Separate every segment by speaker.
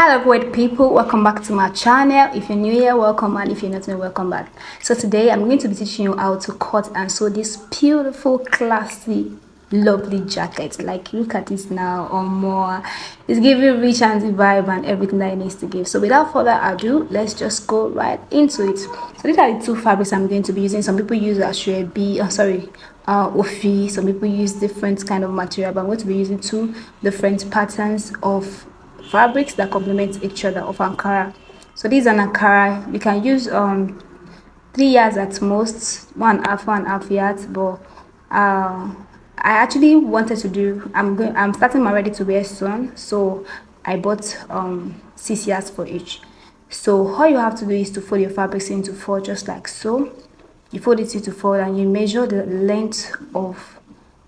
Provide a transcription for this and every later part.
Speaker 1: Hello great people, welcome back to my channel. If you're new here, welcome, and if you're not new, welcome back. So today I'm going to be teaching you how to cut and sew this beautiful, classy, lovely jacket. Like, look at this now or more. It's giving rich and vibe and everything that it needs to give. So without further ado, let's just go right into it. So these are the two fabrics I'm going to be using. Some people use ashwebi, ofi. Some people use different kind of material, but I'm going to be using two different patterns of fabrics that complement each other of Ankara. So this is an Ankara. You can use 3 yards at most, 1.5 yards, but I actually wanted to do, I'm starting my ready to wear soon, so I bought 6 yards for each. So all you have to do is to fold your fabrics into four, just like so. You fold it into four and you measure the length of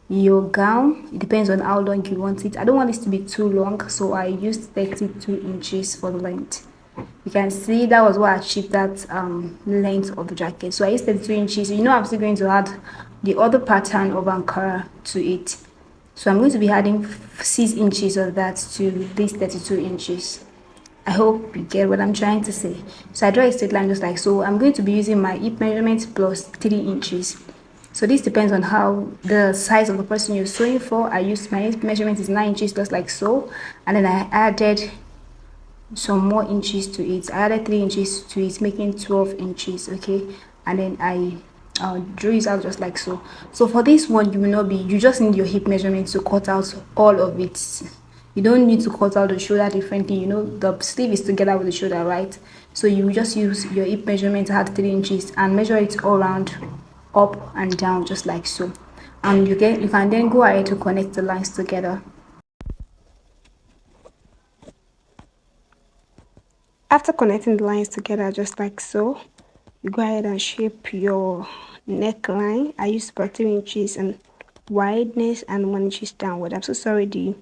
Speaker 1: your gown. It depends on how long you want it. I don't want this to be too long, so I used 32 inches for the length. You can see that was what I achieved, that length of the jacket. So I used 32 inches. You know, I'm still going to add the other pattern of Ankara to it, so I'm going to be adding 6 inches of that to this 32 inches. I hope you get what I'm trying to say. So I draw a straight line just like so. I'm going to be using my hip measurement plus 3 inches. So this depends on how the size of the person you're sewing for. I used my hip measurement is 9 inches just like so, and then I added some more inches to it. I added 3 inches to it, making 12 inches. Okay, and then I drew it out just like so. So for this one, you just need your hip measurement to cut out all of it. You don't need to cut out the shoulder differently. You know, the sleeve is together with the shoulder, right? So you just use your hip measurement to add 3 inches and measure it all around, up and down, just like so. And you can then go ahead to connect the lines together. After connecting the lines together just like so, you go ahead and shape your neckline. I used about 3 inches in wideness and 1 inch downward. I'm so sorry the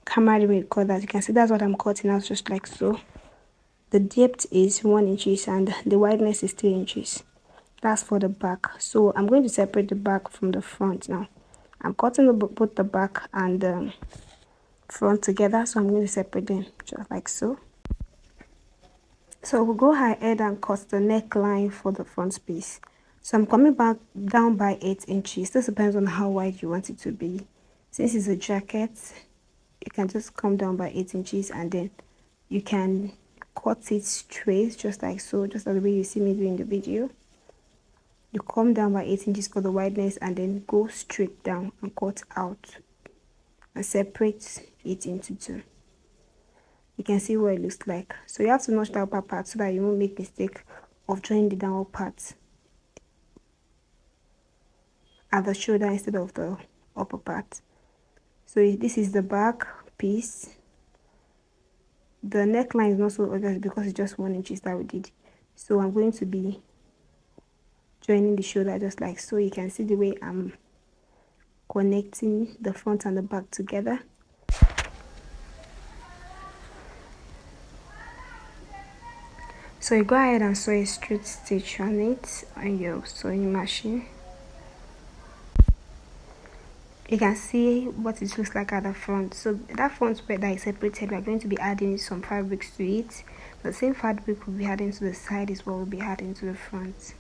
Speaker 1: camera didn't record that. You can see that's what I'm cutting out, just like so. The depth is 1 inches and the wideness is 3 inches. That's for the back. So I'm going to separate the back from the front now. I'm cutting both the back and the front together, so I'm going to separate them just like so. So we'll go ahead and cut the neckline for the front piece. So I'm coming back down by 8 inches. This depends on how wide you want it to be. Since it's a jacket, you can just come down by 8 inches and then you can cut it straight just like so, just like the way you see me doing the video. You come down by 8 inches for the wideness and then go straight down and cut out and separate it into two. You can see what it looks like. So you have to notch the upper part so that you won't make mistake of joining the downward part at the shoulder instead of the upper part. So this is the back piece. The neckline is not so obvious because it's just 1 inch that we did. So I'm going to be joining the shoulder just like so. You can see the way I'm connecting the front and the back together. So you go ahead and sew a straight stitch on it on your sewing machine. You can see what it looks like at the front. So that front part that is separated, we are going to be adding some fabrics to it. The same fabric we'll be adding to the side is what we'll be adding to the front.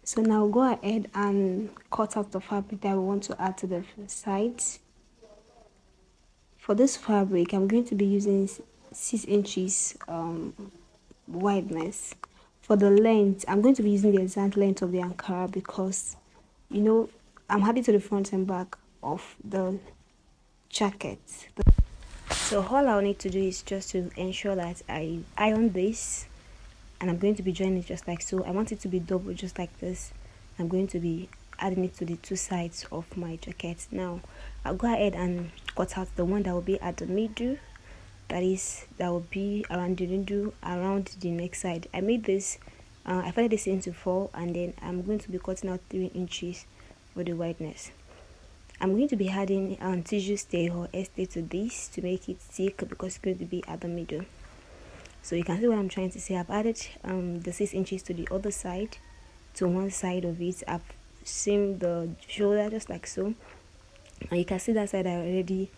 Speaker 1: So now go ahead and cut out the fabric that we want to add to the sides. For this fabric, I'm going to be using 6 inches wideness. For the length, I'm going to be using the exact length of the Ankara because, you know, I'm adding to the front and back of the jacket. So all I'll need to do is just to ensure that I iron this, and I'm going to be joining it just like so. I want it to be double just like this. I'm going to be adding it to the two sides of my jacket. Now I'll go ahead and cut out the one that will be at the middle, that will be around the middle, around the neck side. I made this I folded this into 4, and then I'm going to be cutting out 3 inches for the wideness. I'm going to be adding tissue stay or stay to this to make it thick because it's going to be at the middle. So you can see what I'm trying to say. I've added the 6 inches to the other side, to one side of it. I've seamed the shoulder just like so, and you can see that side I already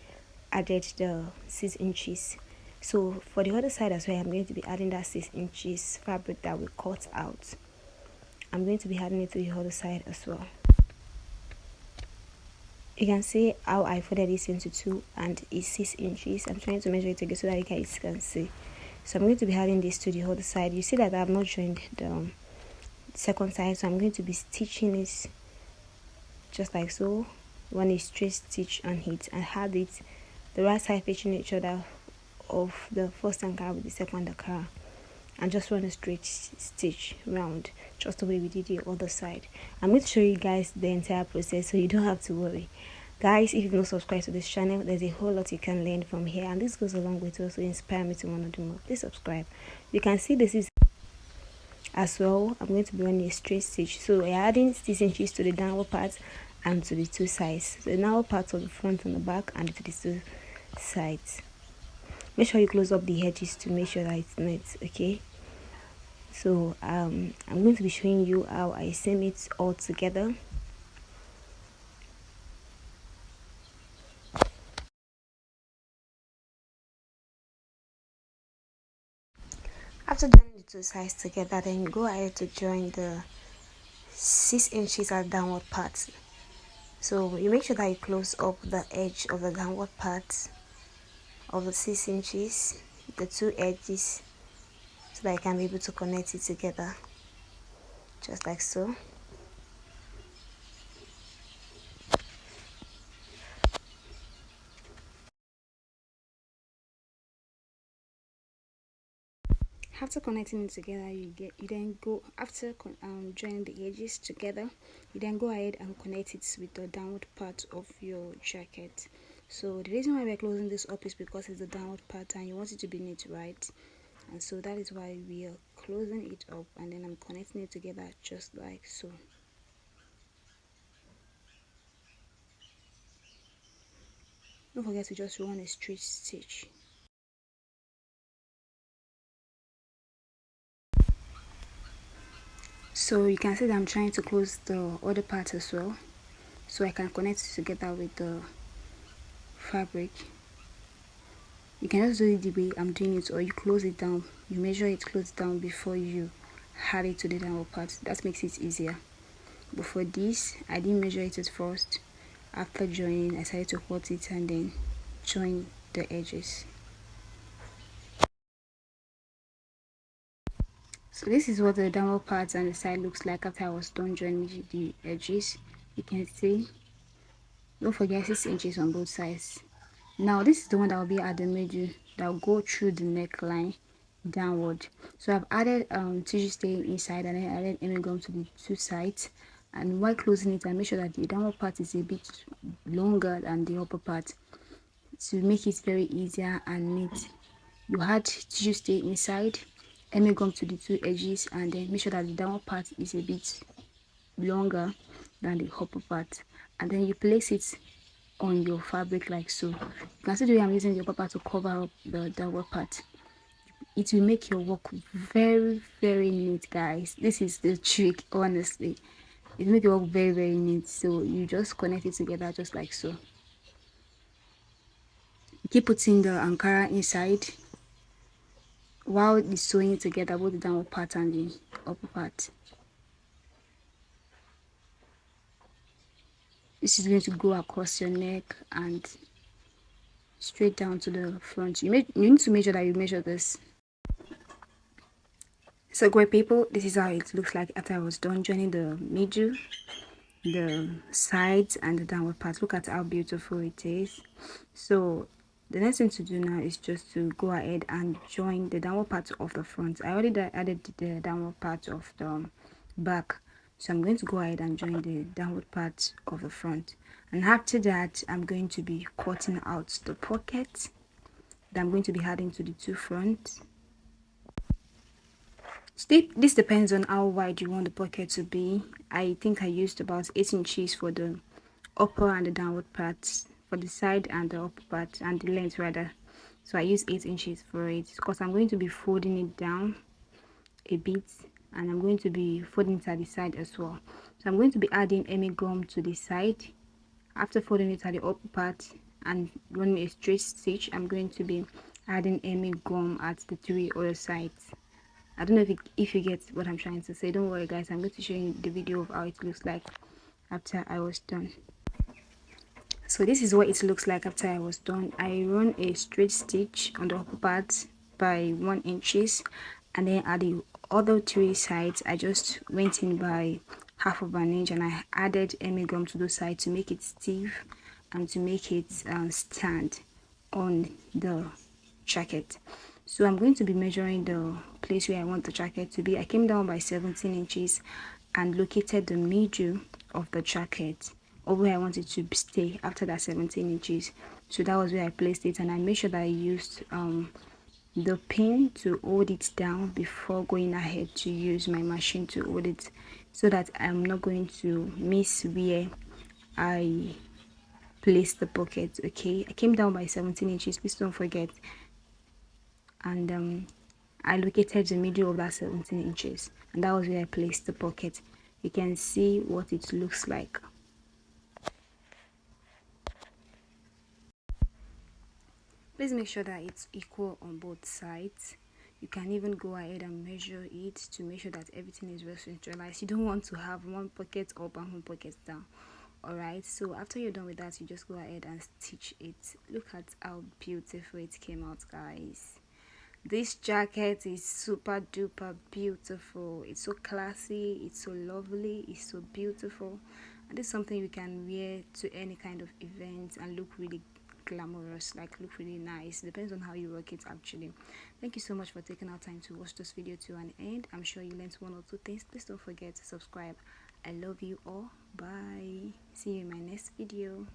Speaker 1: added the 6 inches. So for the other side as well, I'm going to be adding that 6 inches fabric that we cut out. I'm going to be adding it to the other side as well. You can see how I folded this into two and it's 6 inches. I'm trying to measure it again so that you guys can see. So I'm going to be adding this to the other side. You see that I have not joined the second side, so I'm going to be stitching it just like so. Run a straight stitch on it and have it the right side facing each other of the first Ankara with the second Ankara, and just run a straight stitch round just the way we did the other side. I'm going to show you guys the entire process so you don't have to worry. Guys, if you've not subscribed to this channel, there's a whole lot you can learn from here, and this goes a long way to also inspire me to want to do more. Please subscribe. You can see this is as well. I'm going to be running a straight stitch, so we're adding 6 inches to the downward part and to the two sides, so the downward part of the front and the back and to the two sides. Make sure you close up the edges to make sure that it's neat. Okay, so I'm going to be showing you how I seam it all together. After joining the two sides together, then you go ahead to join the 6 inches at downward part. So you make sure that you close up the edge of the downward part of the 6 inches, the two edges, so that I can be able to connect it together just like so. After connecting it together, you then go after joining the edges together, you then go ahead and connect it with the downward part of your jacket. So the reason why we're closing this up is because it's the downward part and you want it to be neat, right? And so that is why we are closing it up, and then I'm connecting it together just like so. Don't forget to just run a straight stitch. So you can see that I'm trying to close the other part as well, so I can connect it together with the fabric. You can just do it the way I'm doing it, or you close it down, you measure it, close it down before you add it to the downward part. That makes it easier. But for this, I didn't measure it at first. After joining, I decided to cut it and then join the edges. So this is what the downward part and the side looks like after I was done joining the edges. You can see, don't forget 6 inches on both sides. Now this is the one that will be at the middle, that will go through the neckline downward. So I've added tissue stay inside and then added hemming gum to the two sides, and while closing it, I make sure that the downward part is a bit longer than the upper part to make it very easier and neat. You add tissue stay inside, hemming gum to the two edges, and then make sure that the downward part is a bit longer than the upper part, and then you place it on your fabric like so. You can see the way I'm using the upper part to cover up the downward part. It will make your work very neat, guys. This is the trick, honestly. It will make your work very neat. So you just connect it together just like so. Keep putting the Ankara inside while it's sewing it together, both the downward part and the upper part. This is going to go across your neck and straight down to the front. You need to make sure that you measure this. So great people, this is how it looks like after I was done joining the middle, the sides and the downward part. Look at how beautiful it is. So the next thing to do now is just to go ahead and join the downward part of the front. I already added the downward part of the back, so I'm going to go ahead and join the downward part of the front, and after that I'm going to be cutting out the pocket that I'm going to be adding to the two fronts. This depends on how wide you want the pocket to be. I think I used about 8 inches for the upper and the downward parts, for the side and the upper part, and the length rather. So I use 8 inches for it because I'm going to be folding it down a bit, and I'm going to be folding it at the side as well. So I'm going to be adding hemming gum to the side. After folding it at the upper part, and run a straight stitch, I'm going to be adding any gum at the 3 other sides. I don't know if you get what I'm trying to say. Don't worry guys, I'm going to show you the video of how it looks like after I was done. So this is what it looks like after I was done. I run a straight stitch on the upper part by 1 inches, and then at the other 3 sides I just went in by half of an inch, and I added gum to those sides to make it stiff and to make it stand on the jacket. So I'm going to be measuring the place where I want the jacket to be. I came down by 17 inches and located the middle of the jacket, or where I want it to stay after that 17 inches. So that was where I placed it, and I made sure that I used the pin to hold it down before going ahead to use my machine to hold it, so that I'm not going to miss where I place the pocket. Okay, I came down by 17 inches, please don't forget, and I located the middle of that 17 inches, and that was where I placed the pocket. You can see what it looks like. Please make sure that it's equal on both sides. You can even go ahead and measure it to make sure that everything is well centralized. You don't want to have one pocket up and one pocket down. Alright, so after you're done with that, you just go ahead and stitch it. Look at how beautiful it came out, guys. This jacket is super duper beautiful. It's so classy, it's so lovely, it's so beautiful, and it's something you can wear to any kind of event and look really glamorous, like look really nice. Depends on how you work it actually. Thank you so much for taking our time to watch this video to an end. I'm sure you learned 1 or 2 things. Please don't forget to subscribe. I love you all. Bye. See you in my next video.